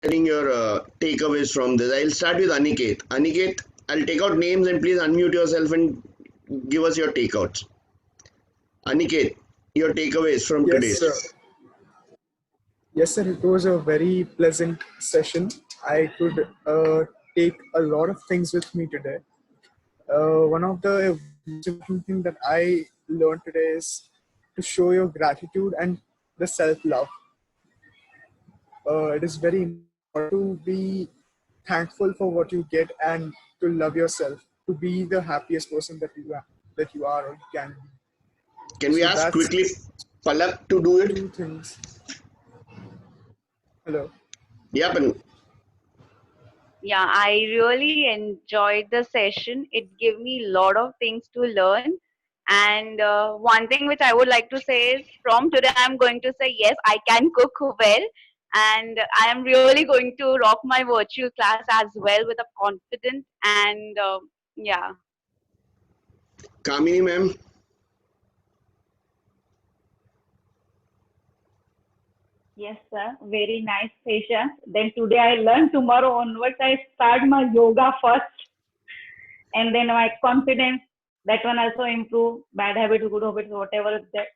sharing your takeaways from this. I'll start with Aniket. Aniket, I'll take out names and please unmute yourself and give us your takeouts. Aniket, your takeaways from Yes, today's. sir. Yes, sir. It was a very pleasant session. I could take a lot of things with me today. One of the most important thing that I learned today is to show your gratitude and the self-love. It is very important to be thankful for what you get and to love yourself, to be the happiest person that you are or you can be. Can we So ask that's quickly Palak to do it? two things. Hello. Yeah, Yeah, I really enjoyed the session. It gave me a lot of things to learn. And one thing which I would like to say is from today, I'm going to say, yes, I can cook well. And I am really going to rock my virtual class as well with a confidence. And yeah. Kamini ma'am. Yes, sir. Very nice session. Then today I learn. Tomorrow onwards I start my yoga first, and then my confidence, that one also improve. Bad habit, good habits, whatever that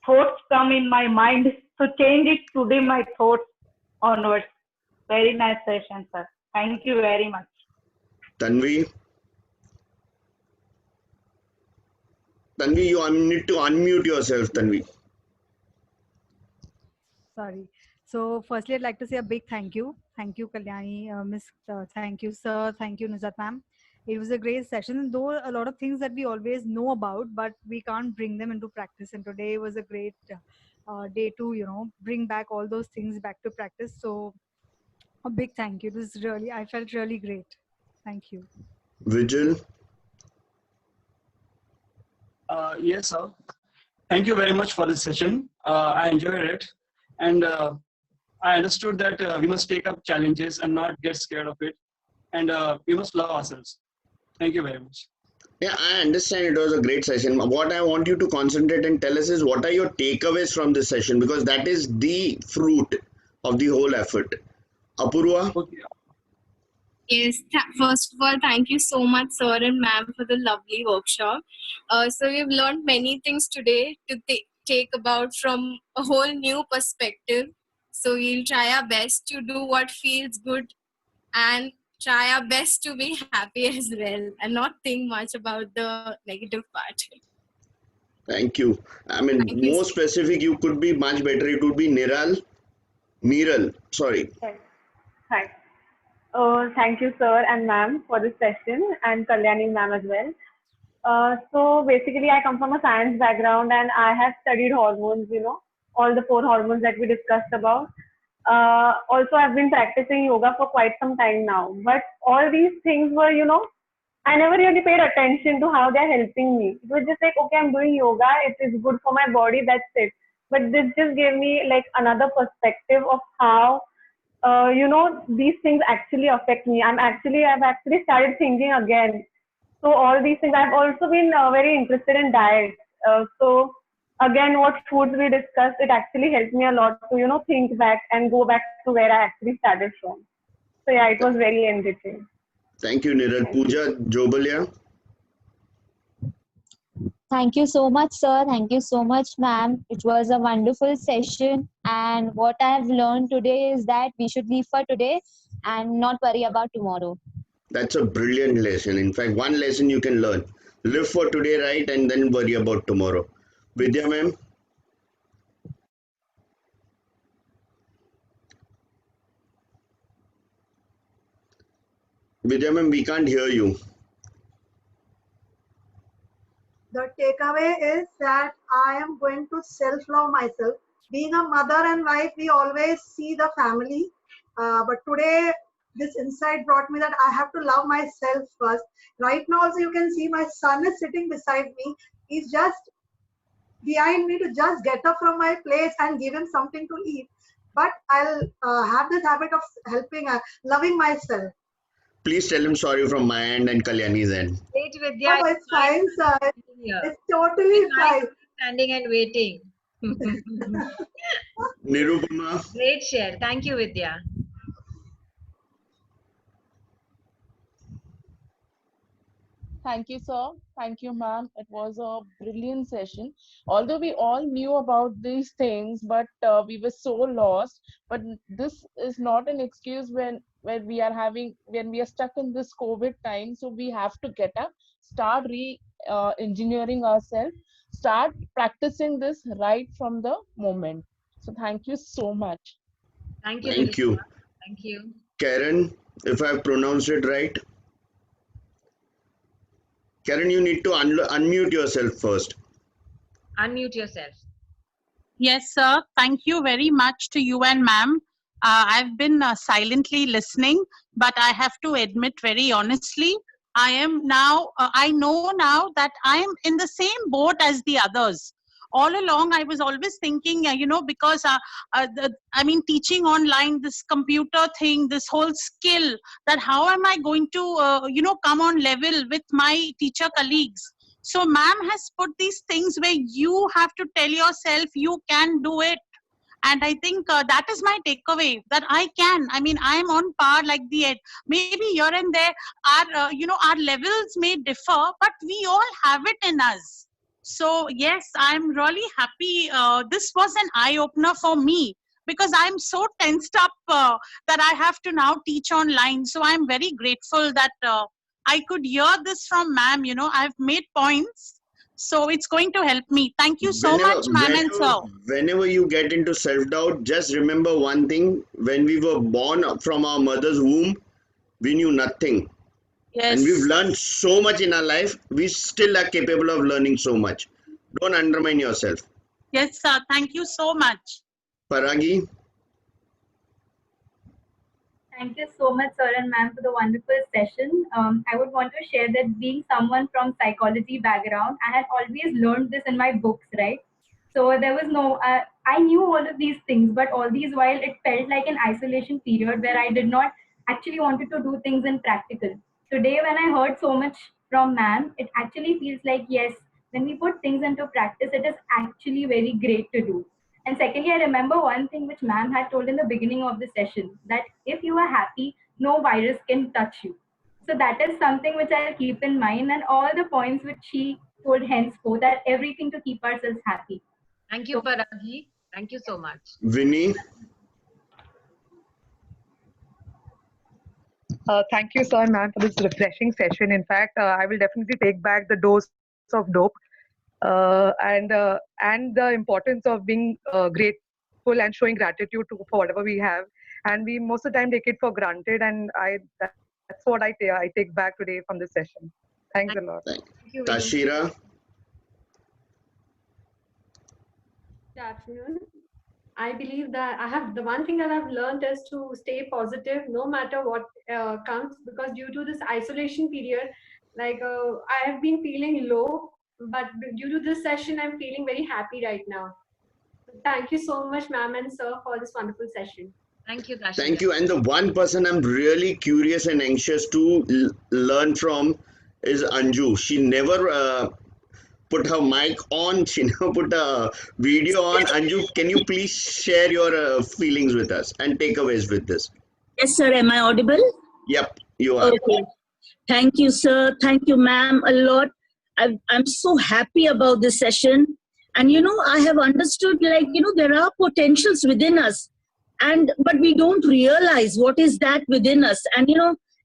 thoughts come in my mind. So change it today. My thoughts onwards. Very nice session, sir. Thank you very much. Tanvi. Tanvi, you need to unmute yourself, Tanvi. Sorry. So firstly, I'd like to say a big thank you. Thank you, Kalyani, Miss. Thank you, sir. Thank you, Nuzat ma'am. It was a great session. Though a lot of things that we always know about, but we can't bring them into practice. And today was a great day to, bring back all those things back to practice. So a big thank you. It was really, I felt really great. Thank you. Vigil. Yes, sir. Thank you very much for this session. I enjoyed it. And I understood that we must take up challenges and not get scared of it. And we must love ourselves. Thank you very much. Yeah, I understand it was a great session. What I want you to concentrate and tell us is what are your takeaways from this session because that is the fruit of the whole effort. Apurva? Okay. Yes, first of all, thank you so much, sir and ma'am, for the lovely workshop. So we've learned many things today to take about from a whole new perspective. So we'll try our best to do what feels good and try our best to be happy as well and not think much about the negative part. Thank you. I mean, Thank you. more specific, you could be much better. It would be Niral, sorry. Hi. Hi. Thank you, sir and ma'am, for this session, and Kalyani ma'am as well. So basically, I come from a science background, and I have studied hormones. All the four hormones that we discussed about. Also, I've been practicing yoga for quite some time now. But all these things were, I never really paid attention to how they're helping me. It was just like, okay, I'm doing yoga. It is good for my body. That's it. But this just gave me like another perspective of how these things actually affect me. I've actually started thinking again. So all these things, I've also been very interested in diet. So again, what foods we discussed, it actually helped me a lot to, think back and go back to where I actually started from. So yeah, it was very enriching. Thank you, Niral. Pooja Jobalia. Thank you so much, sir. Thank you so much, ma'am. It was a wonderful session. And what I've learned today is that we should live for today and not worry about tomorrow. That's a brilliant lesson. In fact, one lesson you can learn. Live for today, right? And then worry about tomorrow. Vidya ma'am. Vidya ma'am, we can't hear you. The takeaway is that I am going to self-love myself. Being a mother and wife, we always see the family. But today, this insight brought me that I have to love myself first. Right now, also, you can see my son is sitting beside me. He's just behind me to just get up from my place and give him something to eat. But I'll have this habit of helping, loving myself. Please tell him sorry from my end and Kalyani's end. Wait, Vidya. Oh, it's fine, sir. It's totally fine. Standing and waiting. Nirupama. Great share. Thank you, Vidya. Thank you, sir. Thank you, ma'am. It was a brilliant session. Although we all knew about these things, but we were so lost. But this is not an excuse when we are stuck in this COVID time. So we have to get up, start engineering ourselves, start practicing this right from the moment. So thank you so much. Thank you, Thank you. Vinita. Thank you. Karen, if I've pronounced it right. Karen, you need to unmute yourself first. Unmute yourself. Yes, sir. Thank you very much to you and ma'am. I've been silently listening, but I have to admit very honestly, I know now that I am in the same boat as the others. All along, I was always thinking, because teaching online, this computer thing, this whole skill, that how am I going to, come on level with my teacher colleagues? So ma'am has put these things where you have to tell yourself you can do it. And I think that is my takeaway, that I can. I mean, I'm on par like the ed. Maybe here and there, our levels may differ, but we all have it in us. So yes, I'm really happy. This was an eye opener for me because I'm so tensed up that I have to now teach online. So I'm very grateful that I could hear this from ma'am. I've made points. So it's going to help me. Thank you so much, ma'am and sir. Whenever you get into self-doubt, just remember one thing. When we were born from our mother's womb, we knew nothing. Yes. And we've learned so much in our life. We still are capable of learning so much. Don't undermine yourself. Yes, sir. Thank you so much. Paragi? Thank you so much, sir and ma'am, for the wonderful session. I would want to share that being someone from psychology background, I had always learned this in my books, right? So there was no, I knew all of these things, but all these while it felt like an isolation period where I did not actually wanted to do things in practical. Today, when I heard so much from ma'am, it actually feels like, yes, when we put things into practice, it is actually very great to do. And secondly, I remember one thing which ma'am had told in the beginning of the session, that if you are happy, no virus can touch you. So that is something which I'll keep in mind, and all the points which she told henceforth, that everything to keep ourselves happy. Thank you, Paragi. Thank you so much. Vinny? Thank you, sir, ma'am, for this refreshing session. In fact, I will definitely take back the dose of dope and the importance of being grateful and showing gratitude for whatever we have. And we most of the time take it for granted. And that's what I take back today from this session. Thanks a lot. Tashira? Good afternoon. I believe that the one thing that I've learned is to stay positive no matter what comes, because due to this isolation period, I have been feeling low, but due to this session, I'm feeling very happy right now. Thank you so much, ma'am and sir, for this wonderful session. Thank you, Tashira. Thank you. And the one person I'm really curious and anxious to learn from is Anju. She never put her mic on. She never put a video on. Anju, can you please share your feelings with us and takeaways with this? Yes, sir. Am I audible? Yep, you are. Okay. Thank you, sir. Thank you, ma'am, a lot. I'm so happy about this session. And, I have understood, there are potentials within us. But we don't realize what is that within us. And,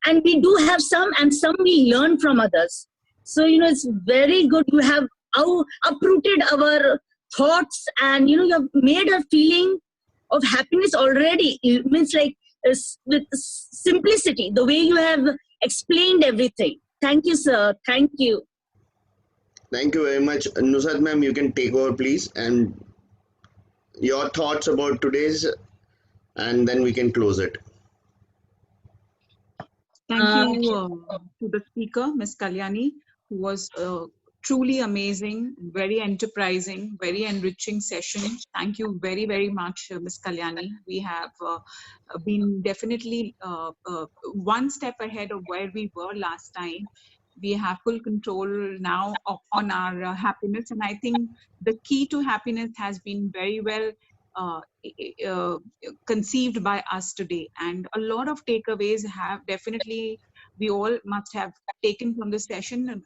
and we do have some, and some we learn from others. So, it's very good. You have uprooted our thoughts, and, you have made a feeling of happiness already. It means with simplicity, the way you have explained everything. Thank you, sir. Thank you. Thank you very much. Nusrat ma'am, you can take over, please. And your thoughts about today's, and then we can close it. Thank you to the speaker, Ms. Kalyani, who was truly amazing, very enterprising, very enriching session. Thank you very, very much, Ms. Kalyani. We have been definitely one step ahead of where we were last time. We have full control now on our happiness. And I think the key to happiness has been very well conceived by us today. And a lot of takeaways have definitely we all must have taken from this session.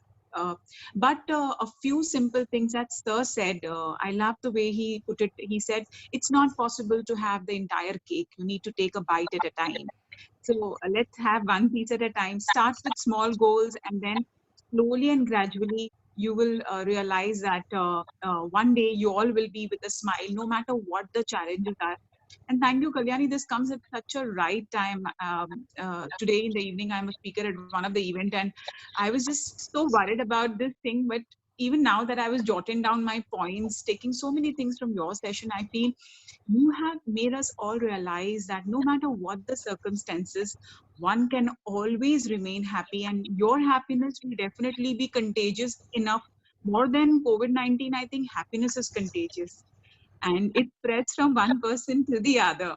But a few simple things that Sir said, I love the way he put it. He said, it's not possible to have the entire cake. You need to take a bite at a time. So let's have one piece at a time. Start with small goals, and then slowly and gradually you will realize that one day you all will be with a smile, no matter what the challenges are. And thank you, Kalyani. This comes at such a right time. Today in the evening, I'm a speaker at one of the event, and I was just so worried about this thing. But even now that I was jotting down my points, taking so many things from your session, I feel you have made us all realize that no matter what the circumstances, one can always remain happy, and your happiness will definitely be contagious enough. More than COVID-19, I think happiness is contagious, and it spreads from one person to the other.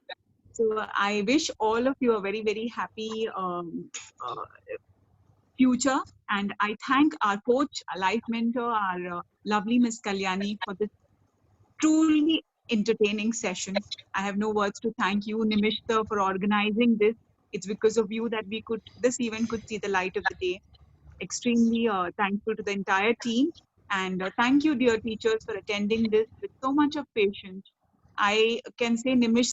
So I wish all of you a very, very happy future. And I thank our coach, our life mentor, our lovely Miss Kalyani for this truly entertaining session. I have no words to thank you, Nimish sir, for organizing this. It's because of you that this event could see the light of the day. Extremely thankful to the entire team. And thank you, dear teachers, for attending this with so much of patience. I can say Nimish